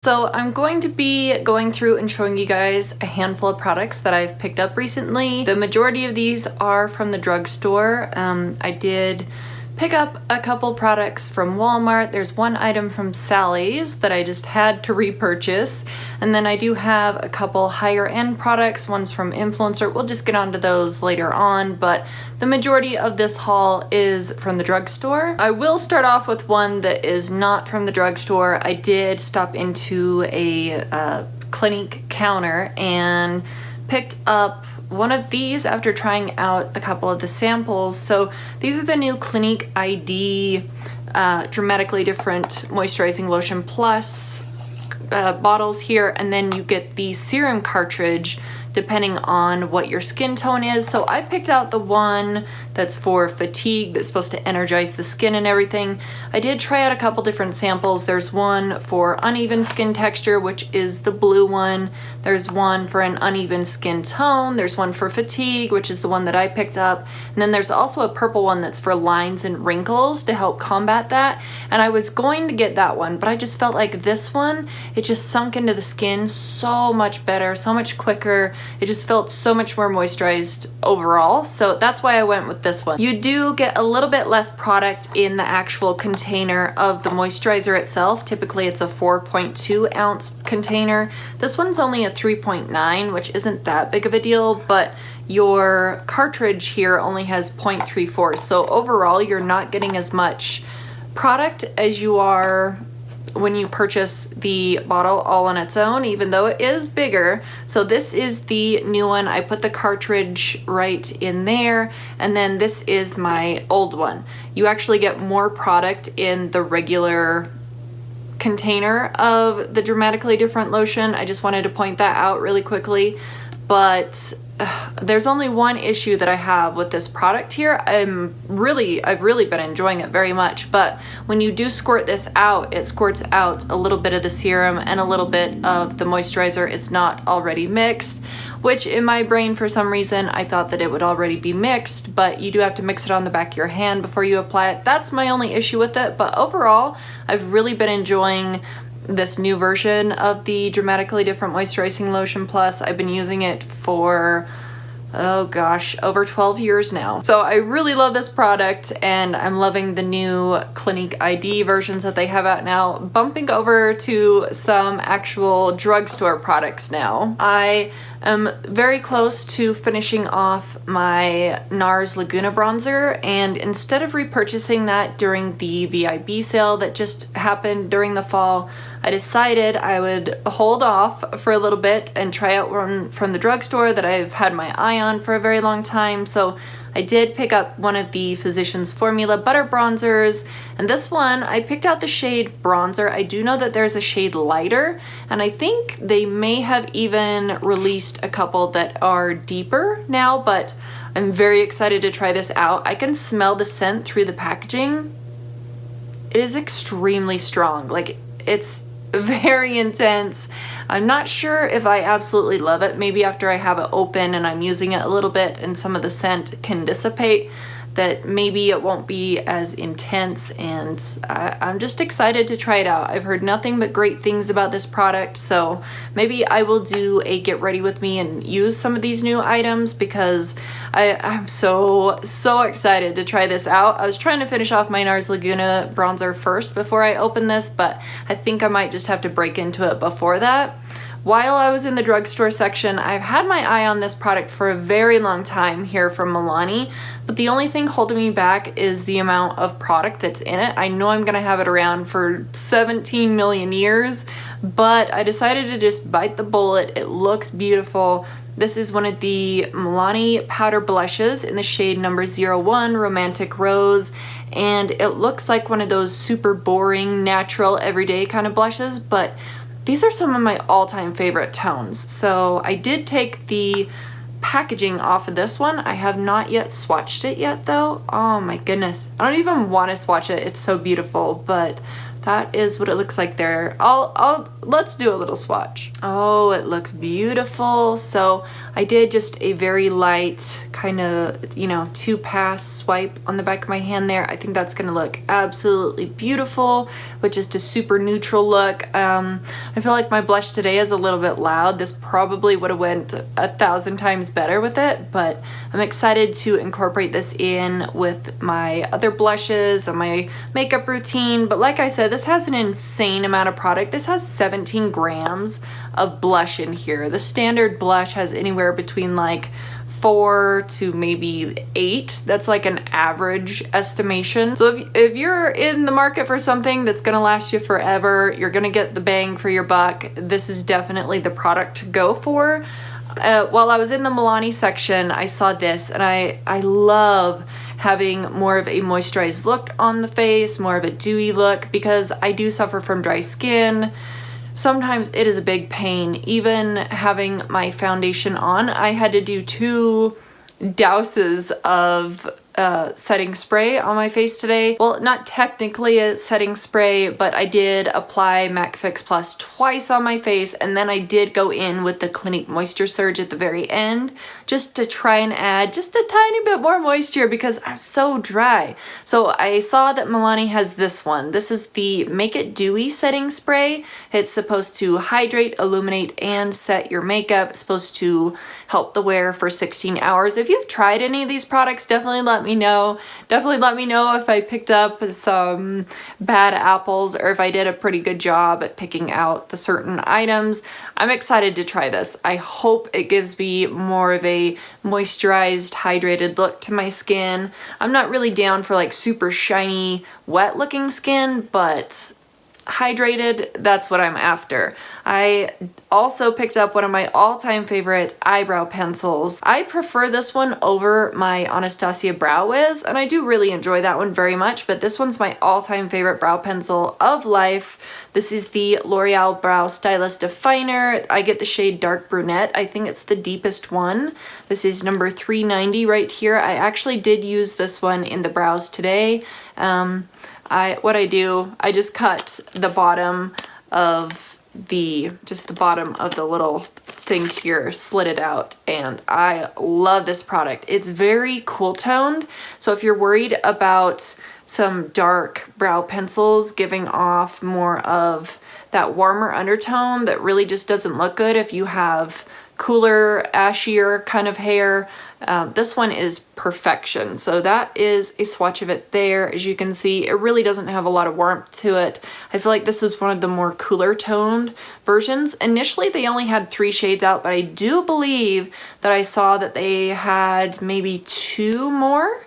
So I'm going to be going through and showing you guys a handful of products that I've picked up recently. The majority of these are from the drugstore. I did pick up a couple products from Walmart. There's one item from Sally's that I just had to repurchase. And then I do have a couple higher end products. One's from Influencer. We'll just get onto those later on, but the majority of this haul is from the drugstore. I will start off with one that is not from the drugstore. I did stop into a Clinique counter and picked up one of these after trying out a couple of the samples. So these are the new Clinique ID dramatically different moisturizing lotion plus bottles here, and then you get the serum cartridge depending on what your skin tone is. So I picked out the one that's for fatigue, that's supposed to energize the skin and everything. I did try out a couple different samples. There's one for uneven skin texture, which is the blue one. There's one for an uneven skin tone. There's one for fatigue, which is the one that I picked up. And then there's also a purple one that's for lines and wrinkles to help combat that. And I was going to get that one, but I just felt like this one, it just sunk into the skin so much better, so much quicker. It just felt so much more moisturized overall. So that's why I went with this one. You do get a little bit less product in the actual container of the moisturizer itself. Typically it's a 4.2 ounce container. This one's only a 3.9, which isn't that big of a deal, but your cartridge here only has 0.34. So overall, you're not getting as much product as you are when you purchase the bottle all on its own, even though it is bigger. So this is the new one. I put the cartridge right in there, and then this is my old one. You actually get more product in the regular container of the dramatically different lotion. I just wanted to point that out really quickly, but there's only one issue that I have with this product here. I've really been enjoying it very much, but when you do squirt this out, it squirts out a little bit of the serum and a little bit of the moisturizer. It's not already mixed, which in my brain, for some reason, I thought that it would already be mixed, but you do have to mix it on the back of your hand before you apply it. That's my only issue with it, but overall, I've really been enjoying this new version of the dramatically different moisturizing lotion plus. I've been using it for, oh gosh, over 12 years now. So I really love this product, and I'm loving the new Clinique ID versions that they have out now. Bumping over to some actual drugstore products now. I am very close to finishing off my NARS Laguna bronzer, and instead of repurchasing that during the VIB sale that just happened during the fall, I decided I would hold off for a little bit and try out one from the drugstore that I've had my eye on for a very long time. So I did pick up one of the Physicians Formula Butter Bronzers, and this one, I picked out the shade Bronzer. I do know that there's a shade lighter, and I think they may have even released a couple that are deeper now, but I'm very excited to try this out. I can smell the scent through the packaging. It is extremely strong. Like, it's very intense. I'm not sure if I absolutely love it. Maybe after I have it open and I'm using it a little bit and some of the scent can dissipate, that maybe it won't be as intense, and I'm just excited to try it out. I've heard nothing but great things about this product, so maybe I will do a get ready with me and use some of these new items, because I'm so excited to try this out. I was trying to finish off my NARS Laguna bronzer first before I open this, but I think I might just have to break into it before that. While I was in the drugstore section, I've had my eye on this product for a very long time here from Milani, but the only thing holding me back is the amount of product that's in it. I know I'm gonna have it around for 17 million years, but I decided to just bite the bullet. It looks beautiful. This is one of the Milani powder blushes in the shade number 01, Romantic Rose, and it looks like one of those super boring, natural, everyday kind of blushes, but these are some of my all-time favorite tones. So I did take the packaging off of this one. I have not yet swatched it yet though. Oh my goodness. I don't even want to swatch it. It's so beautiful, but that is what it looks like there. Let's do a little swatch. Oh, it looks beautiful. So I did just a very light kind of, you know, 2-pass swipe on the back of my hand there. I think that's gonna look absolutely beautiful with just a super neutral look. I feel like my blush today is a little bit loud. This probably would have went 1,000 times better with it, but I'm excited to incorporate this in with my other blushes and my makeup routine. But like I said, this has an insane amount of product. This has 17 grams of blush in here. The standard blush has anywhere between like 4 to maybe 8. That's like an average estimation. So if you're in the market for something that's gonna last you forever, you're gonna get the bang for your buck, this is definitely the product to go for. While I was in the Milani section, I saw this, and I love having more of a moisturized look on the face, more of a dewy look, because I do suffer from dry skin. Sometimes it is a big pain. Even having my foundation on, I had to do 2 douses of setting spray on my face today. Well, not technically a setting spray, but I did apply MAC Fix Plus twice on my face, and then I did go in with the Clinique Moisture Surge at the very end just to try and add just a tiny bit more moisture because I'm so dry. So I saw that Milani has this one. This is the Make It Dewy setting spray. It's supposed to hydrate, illuminate, and set your makeup. It's supposed to help the wear for 16 hours. If you've tried any of these products, definitely let me know. Definitely let me know if I picked up some bad apples or if I did a pretty good job at picking out the certain items. I'm excited to try this. I hope it gives me more of a moisturized, hydrated look to my skin. I'm not really down for like super shiny, wet looking skin, but hydrated, that's what I'm after. I also picked up one of my all-time favorite eyebrow pencils. I prefer this one over my Anastasia Brow Wiz, and I do really enjoy that one very much, but this one's my all-time favorite brow pencil of life. This is the L'Oreal Brow Stylist Definer. I get the shade Dark Brunette. I think it's the deepest one. This is number 390 right here. I actually did use this one in the brows today. What I do, I just cut the bottom of the little thing here, slit it out, and I love this product. It's very cool toned, so if you're worried about some dark brow pencils giving off more of that warmer undertone that really just doesn't look good if you have cooler, ashier kind of hair, this one is perfection. So that is a swatch of it there. As you can see, it really doesn't have a lot of warmth to it. I feel like this is one of the more cooler toned versions. Initially, they only had 3 shades out, but I do believe that I saw that they had maybe 2 more.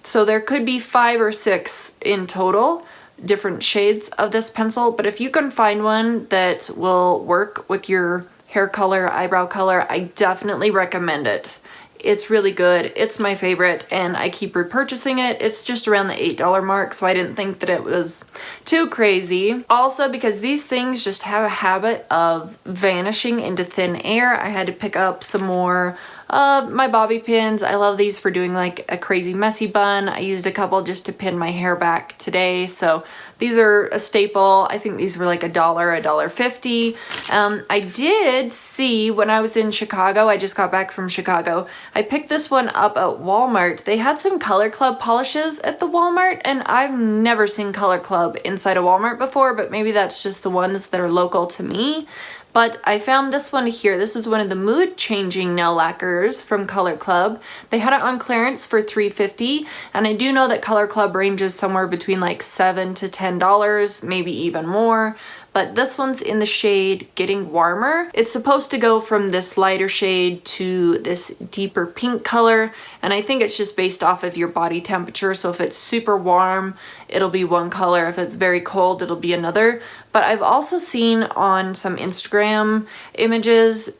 So there could be 5 or 6 in total, different shades of this pencil. But if you can find one that will work with your hair color, eyebrow color, I definitely recommend it. It's really good. It's my favorite, and I keep repurchasing it. It's just around the $8 mark, so I didn't think that it was too crazy. Also, because these things just have a habit of vanishing into thin air, I had to pick up some more of my bobby pins. I love these for doing like a crazy messy bun. I used a couple just to pin my hair back today, so these are a staple. I think these were like $1, $1.50. I did see when I was in Chicago, I just got back from Chicago, I picked this one up at Walmart. They had some Color Club polishes at the Walmart, and I've never seen Color Club inside a Walmart before, but maybe that's just the ones that are local to me. But I found this one here. This is one of the mood changing nail lacquers from Color Club. They had it on clearance for $3.50, and I do know that Color Club ranges somewhere between like $7 to $10, maybe even more. But this one's in the shade Getting Warmer. It's supposed to go from this lighter shade to this deeper pink color, and I think it's just based off of your body temperature. So if it's super warm, it'll be one color. If it's very cold, it'll be another. But I've also seen on some Instagram images,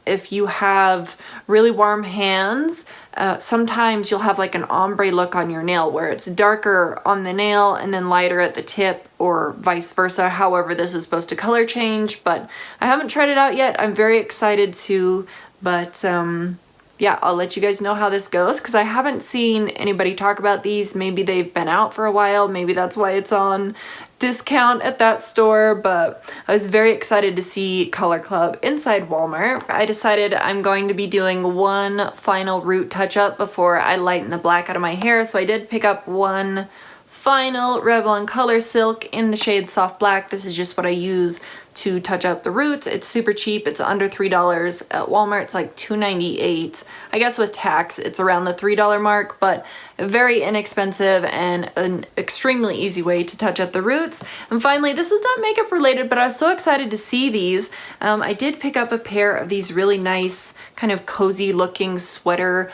if you have really warm hands, sometimes you'll have like an ombre look on your nail where it's darker on the nail and then lighter at the tip, or vice versa. However, this is supposed to color change, but I haven't tried it out yet. I'm very excited to, but yeah, I'll let you guys know how this goes because I haven't seen anybody talk about these. Maybe they've been out for a while. Maybe that's why it's on discount at that store, but I was very excited to see Color Club inside Walmart. I decided I'm going to be doing one final root touch-up before I lighten the black out of my hair, so I did pick up one final Revlon Color Silk in the shade Soft Black. This is just what I use to touch up the roots. It's super cheap. It's under $3. At Walmart, it's like $2.98. I guess with tax, it's around the $3 mark, but very inexpensive and an extremely easy way to touch up the roots. And finally, this is not makeup related, but I was so excited to see these. I did pick up a pair of these really nice, kind of cozy looking sweater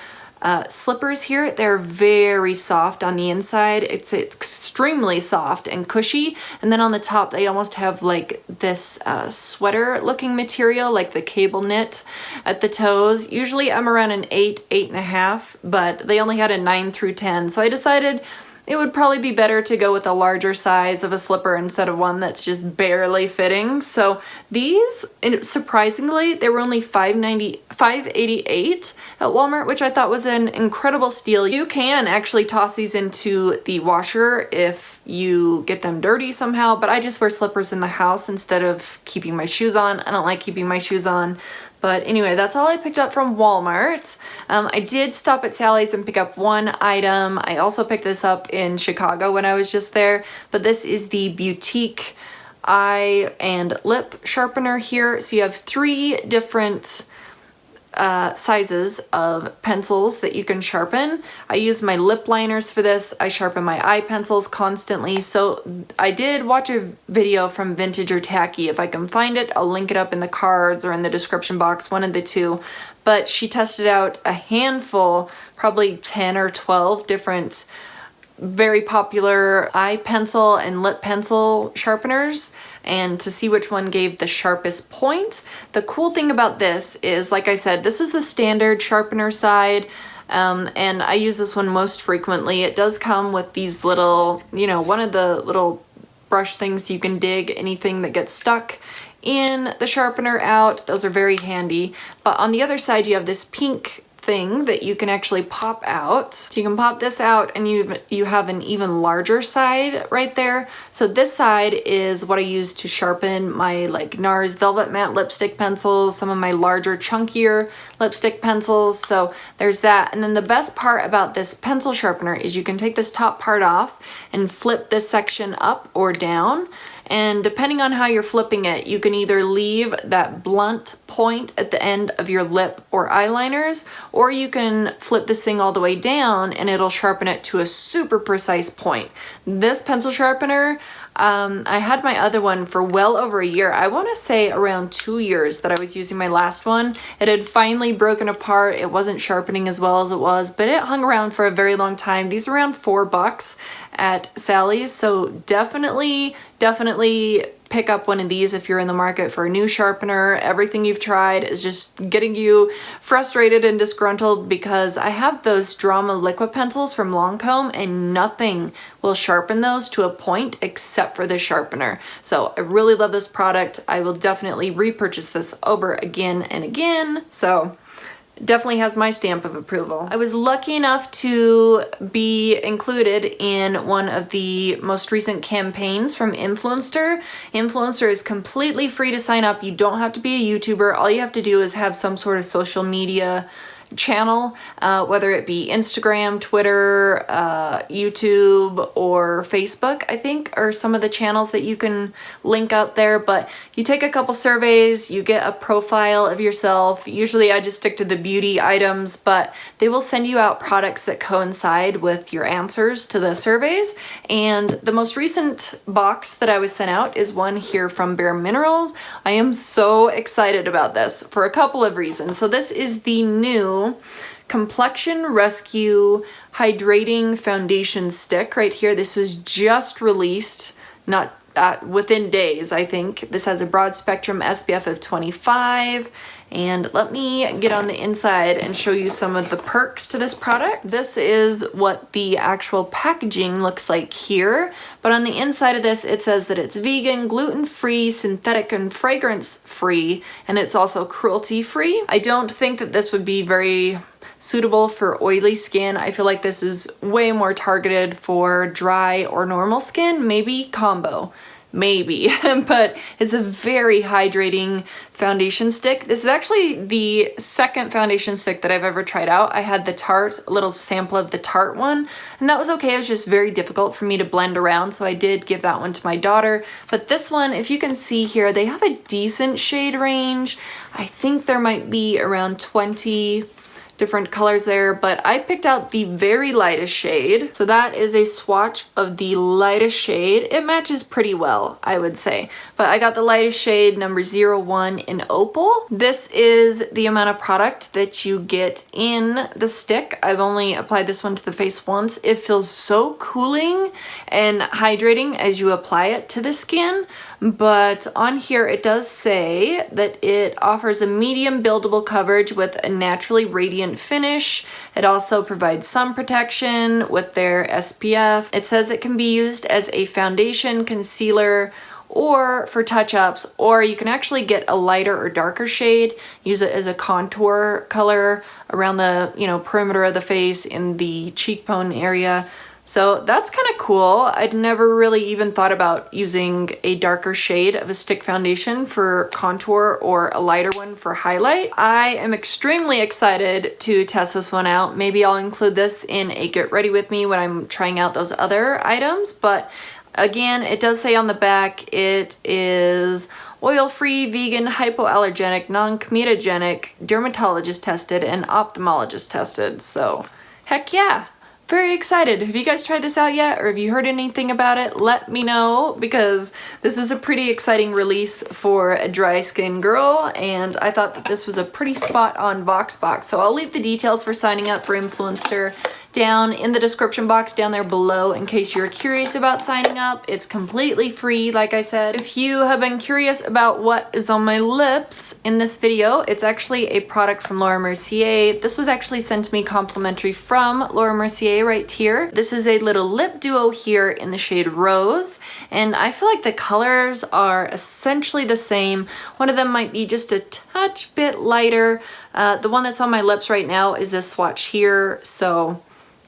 slippers here. They're very soft on the inside. It's extremely soft and cushy, and then on the top they almost have like this sweater looking material, like the cable knit at the toes. Usually I'm around an 8, 8.5, but they only had a 9 through 10, so I decided it would probably be better to go with a larger size of a slipper instead of one that's just barely fitting. So these, surprisingly, they were only $5.88 at Walmart, which I thought was an incredible steal. You can actually toss these into the washer if you get them dirty somehow, but I just wear slippers in the house instead of keeping my shoes on. I don't like keeping my shoes on. But anyway, that's all I picked up from Walmart. I did stop at Sally's and pick up one item. I also picked this up in Chicago when I was just there, but this is the Boutique eye and lip sharpener here. So you have 3 different sizes of pencils that you can sharpen. I use my lip liners for this. I sharpen my eye pencils constantly. So I did watch a video from Vintage or Tacky. If I can find it, I'll link it up in the cards or in the description box, one of the two. But she tested out a handful, probably 10 or 12 different very popular eye pencil and lip pencil sharpeners, and to see which one gave the sharpest point. The cool thing about this is, like I said, this is the standard sharpener side, and I use this one most frequently. It does come with these little, you know, one of the little brush things you can dig anything that gets stuck in the sharpener out. Those are very handy. But on the other side, you have this pink thing that you can actually pop out. So you can pop this out and you have an even larger side right there. So this side is what I use to sharpen my like NARS Velvet Matte lipstick pencils, some of my larger chunkier lipstick pencils. So there's that. And then the best part about this pencil sharpener is you can take this top part off and flip this section up or down. And depending on how you're flipping it, you can either leave that blunt point at the end of your lip or eyeliners, or you can flip this thing all the way down and it'll sharpen it to a super precise point. This pencil sharpener, I had my other one for well over a year. I want to say around 2 years that I was using my last one. It had finally broken apart. It wasn't sharpening as well as it was, but it hung around for a very long time. These are around $4 at Sally's, so definitely pick up one of these if you're in the market for a new sharpener. Everything you've tried is just getting you frustrated and disgruntled, because I have those Drama liquid pencils from Lancome and nothing will sharpen those to a point except for the sharpener. So I really love this product. I will definitely repurchase this over again and again. So definitely has my stamp of approval. I was lucky enough to be included in one of the most recent campaigns from Influencer. Influencer is completely free to sign up. You don't have to be a YouTuber. All you have to do is have some sort of social media channel, whether it be Instagram, Twitter, YouTube, or Facebook, I think, are some of the channels that you can link up there. But you take a couple surveys, you get a profile of yourself. Usually I just stick to the beauty items, but they will send you out products that coincide with your answers to the surveys. And the most recent box that I was sent out is one here from Bare Minerals. I am so excited about this for a couple of reasons. So this is the new Complexion Rescue Hydrating Foundation Stick right here. This was just released, not within days, I think. This has a broad spectrum SPF of 25. And let me get on the inside and show you some of the perks to this product. This is what the actual packaging looks like here. But on the inside of this, it says that it's vegan, gluten-free, synthetic, and fragrance-free, and it's also cruelty-free. I don't think that this would be very suitable for oily skin. I feel like this is way more targeted for dry or normal skin, maybe combo. Maybe, but it's a very hydrating foundation stick. This is actually the second foundation stick that I've ever tried out. I had the Tarte, a little sample of the Tarte one, and that was okay. It was just very difficult for me to blend around, so I did give that one to my daughter. But this one, if you can see here, they have a decent shade range. I think there might be around 20 different colors there, but I picked out the very lightest shade. So that is a swatch of the lightest shade. It matches pretty well, I would say. But I got the lightest shade, number 01 in Opal. This is the amount of product that you get in the stick. I've only applied this one to the face once. It feels so cooling and hydrating as you apply it to the skin. But on here it does say that it offers a medium buildable coverage with a naturally radiant finish. It also provides sun protection with their SPF. It says it can be used as a foundation, concealer, or for touch-ups, or you can actually get a lighter or darker shade, use it as a contour color around the, perimeter of the face in the cheekbone area. So that's kind of cool. I'd never really even thought about using a darker shade of a stick foundation for contour or a lighter one for highlight. I am extremely excited to test this one out. Maybe I'll include this in a get ready with me when I'm trying out those other items. But again, it does say on the back it is oil-free, vegan, hypoallergenic, non-comedogenic, dermatologist tested, and ophthalmologist tested. So heck yeah. Very excited. Have you guys tried this out yet, or have you heard anything about it? Let me know, because this is a pretty exciting release for a dry skin girl, and I thought that this was a pretty spot on Voxbox. So I'll leave the details for signing up for Influencer down in the description box down there below in case you're curious about signing up. It's completely free, like I said. If you have been curious about what is on my lips in this video, it's actually a product from Laura Mercier. This was actually sent to me complimentary from Laura Mercier right here. This is a little lip duo here in the shade Rose, and I feel like the colors are essentially the same. One of them might be just a touch bit lighter. The one that's on my lips right now is this swatch here, so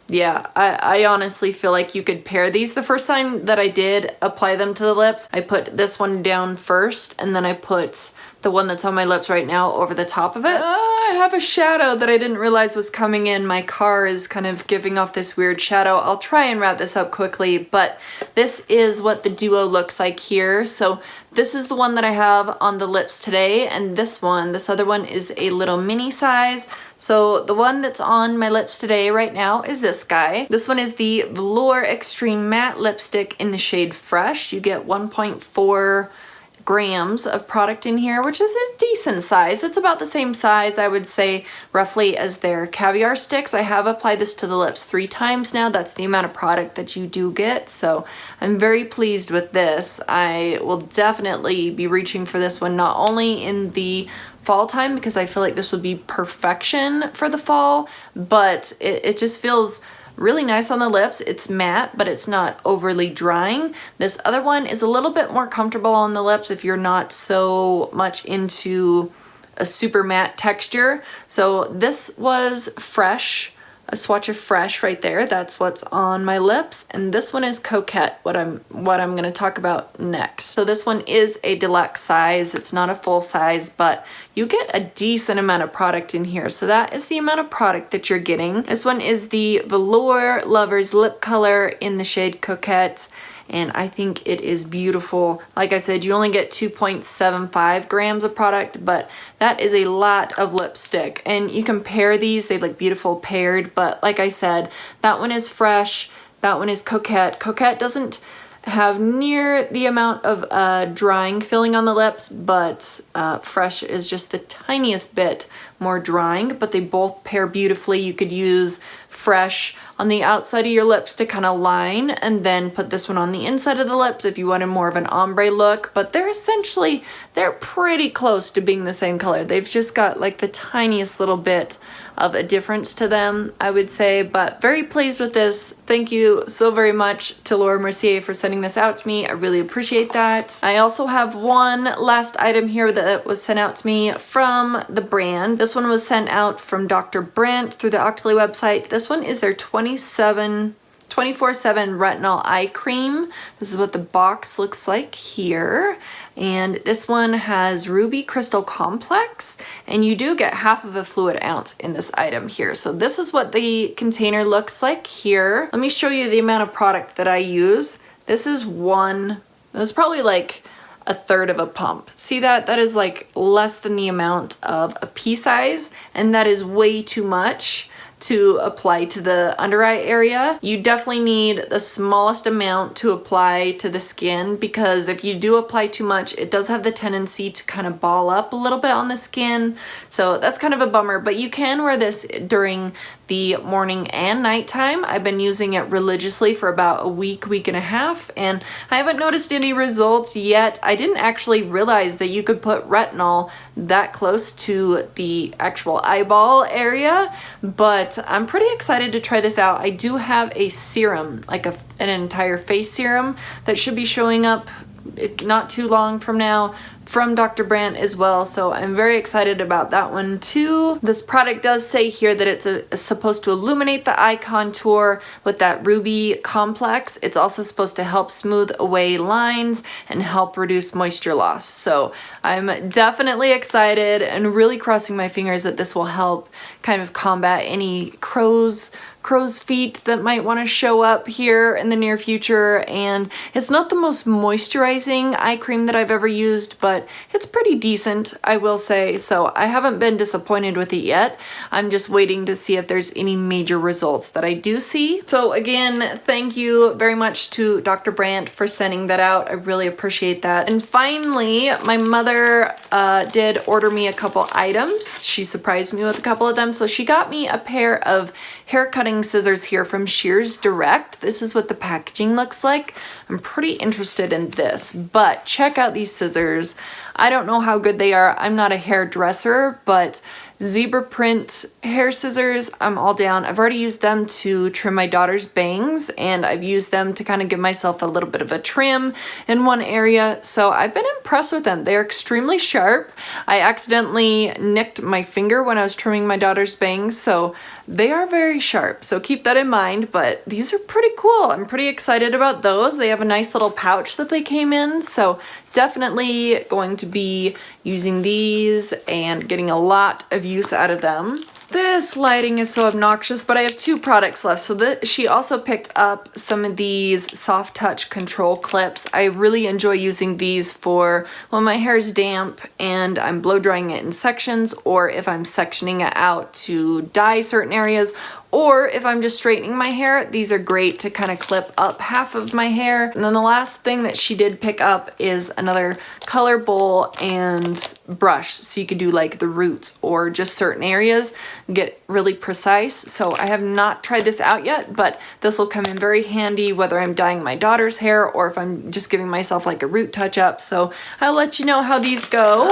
yeah, I honestly feel like you could pair these. The first time that I did apply them to the lips, I put this one down first, and then I put the one that's on my lips right now over the top of it. I have a shadow that I didn't realize was coming in. My car is kind of giving off this weird shadow. I'll try and wrap this up quickly, but this is what the duo looks like here. So this is the one that I have on the lips today, and this other one is a little mini size. So the one that's on my lips today right now is this guy. This one is the Velour Extreme Matte Lipstick in the shade Fresh. You get 1.4 grams of product in here, which is a decent size. It's about the same size, I would say, roughly as their Caviar sticks. I have applied this to the lips 3 times now. That's the amount of product that you do get, so I'm very pleased with this. I will definitely be reaching for this one, not only in the fall time, because I feel like this would be perfection for the fall, but it just feels really nice on the lips. It's matte, but it's not overly drying. This other one is a little bit more comfortable on the lips if you're not so much into a super matte texture. So this was Fresh, a swatch of Fresh right there. That's what's on my lips. And this one is Coquette, what I'm going to talk about next. So this one is a deluxe size. It's not a full size, but you get a decent amount of product in here. So that is the amount of product that you're getting. This one is the Velour Lovers Lip Color in the shade Coquette, and I think it is beautiful. Like I said, you only get 2.75 grams of product, but that is a lot of lipstick. And you can pair these, they look beautiful paired, but like I said, that one is Fresh, that one is Coquette. Coquette doesn't have near the amount of drying filling on the lips, but Fresh is just the tiniest bit more drying, but they both pair beautifully. You could use Fresh on the outside of your lips to kind of line, and then put this one on the inside of the lips if you wanted more of an ombre look, but they're pretty close to being the same color. They've just got like the tiniest little bit of a difference to them, I would say, but very pleased with this. Thank you so very much to Laura Mercier for sending this out to me. I really appreciate that. I also have one last item here that was sent out to me from the brand. This one was sent out from Dr. Brandt through the Octoly website. This one is their 24/7 retinol eye cream. This is what the box looks like here. And this one has ruby crystal complex, and you do get half of a fluid ounce in this item here. So this is what the container looks like here. Let me show you the amount of product that I use. This is it's probably like a third of a pump. See that? That is like less than the amount of a pea size, and that is way too much to apply to the under eye area. You definitely need the smallest amount to apply to the skin, because if you do apply too much, it does have the tendency to kind of ball up a little bit on the skin. So that's kind of a bummer, but you can wear this during the morning and nighttime. I've been using it religiously for about a week and a half, and I haven't noticed any results yet. I didn't actually realize that you could put retinol that close to the actual eyeball area, but I'm pretty excited to try this out. I do have a serum, like an entire face serum that should be showing up not too long from now from Dr. Brandt as well, so I'm very excited about that one too. This product does say here that it's supposed to illuminate the eye contour with that ruby complex. It's also supposed to help smooth away lines and help reduce moisture loss. So I'm definitely excited and really crossing my fingers that this will help kind of combat any crow's feet that might want to show up here in the near future. And it's not the most moisturizing eye cream that I've ever used, but it's pretty decent, I will say. So I haven't been disappointed with it yet. I'm just waiting to see if there's any major results that I do see. So again, thank you very much to Dr. Brandt for sending that out. I really appreciate that. And finally, my mother did order me a couple items. She surprised me with a couple of them. So she got me a pair of hair cutting scissors here from Shears Direct. This is what the packaging looks like. I'm pretty interested in this, but check out these scissors. I don't know how good they are. I'm not a hairdresser, but zebra print hair scissors, I'm all down. I've already used them to trim my daughter's bangs, and I've used them to kind of give myself a little bit of a trim in one area, so I've been impressed with them. They're extremely sharp. I accidentally nicked my finger when I was trimming my daughter's bangs, so they are very sharp, so keep that in mind, but these are pretty cool. I'm pretty excited about those. They have a nice little pouch that they came in, so definitely going to be using these and getting a lot of use out of them. This lighting is so obnoxious, but I have two products left. So she also picked up some of these soft touch control clips. I really enjoy using these for when my hair is damp and I'm blow drying it in sections, or if I'm sectioning it out to dye certain areas, or if I'm just straightening my hair. These are great to kind of clip up half of my hair. And then the last thing that she did pick up is another color bowl and brush, so you could do like the roots or just certain areas, get really precise. So I have not tried this out yet, but this will come in very handy whether I'm dyeing my daughter's hair or if I'm just giving myself like a root touch up. So I'll let you know how these go.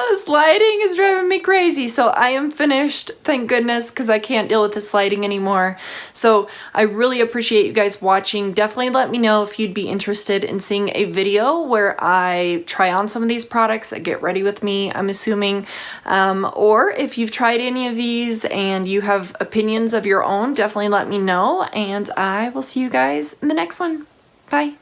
This lighting is driving me crazy. So I am finished, thank goodness, because I can't deal with this lighting anymore. So I really appreciate you guys watching. Definitely let me know if you'd be interested in seeing a video where I try on some of these products that get ready with me, I'm assuming, or if you've tried any of these and you have opinions of your own, definitely let me know, and I will see you guys in the next one. Bye.